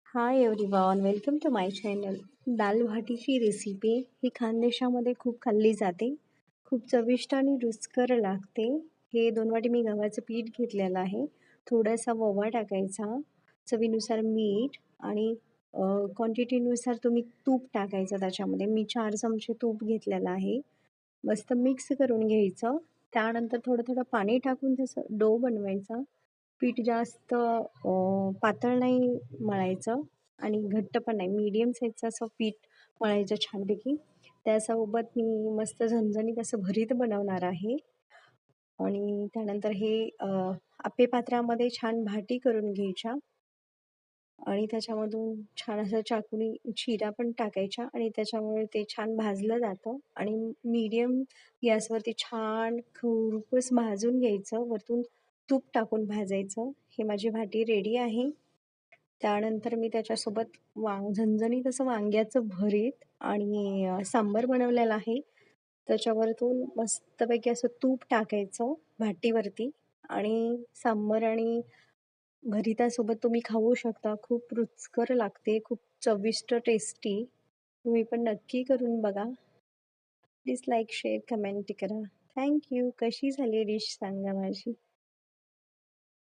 High everyone, welcome to my channel. दाल भाटीची recipe ही खानदेशामध्ये खूप खाल्ली जाते. खूप चविष्ट आणि रुचकर लागते. हे 2 वाटी मी गव्हाचं पीठ घेतलेलं आहे. थोडासा ओवा टाकायचा, चवीनुसार मीठ आणि क्वांटिटीनुसार तुम्ही तूप टाकायचं त्याच्यामध्ये. मी 4 चमचे तूप घेतलेलं आहे. मस्त मिक्स करून घ्यायचं. त्यानंतर थोडं-थोडं पाणी टाकून त्याचं डो बनवायचा. पीठ जास्त पातळ नाही मळायचं आणि घट्ट पण नाही. मीडियम साईजचं असं पीठ मळायचं छानपैकी. त्यासोबत मी मस्त झणझणीत असं भरीत बनवणार आहे आणि त्यानंतर हे आप्पे पात्रामध्ये छान भाटी करून घ्यायच्या आणि त्याच्यामधून छान असं चाकूनी चिरा पण टाकायच्या आणि त्याच्यामुळे ते छान भाजलं जातं आणि मीडियम गॅसवरती छान खरपूस भाजून घ्यायचं. वरतून तूप टाकून भाजायचं. हे माझी भाटी रेडी आहे. त्यानंतर मी त्याच्यासोबत झणझणीत असं वांग्याचं भरीत आणि सांबार बनवलेला आहे. त्याच्यावरतून मस्तपैकी असं तूप टाकायचं भाटीवरती आणि सांबार आणि भरितासोबत तुम्ही खाऊ शकता. खूप रुचकर लागते, खूप चविष्ट, टेस्टी. तुम्ही पण नक्की करून बघा. प्लीज लाईक, शेअर, कमेंट करा. Thank you. कशी झाली डिश सांगा माझी.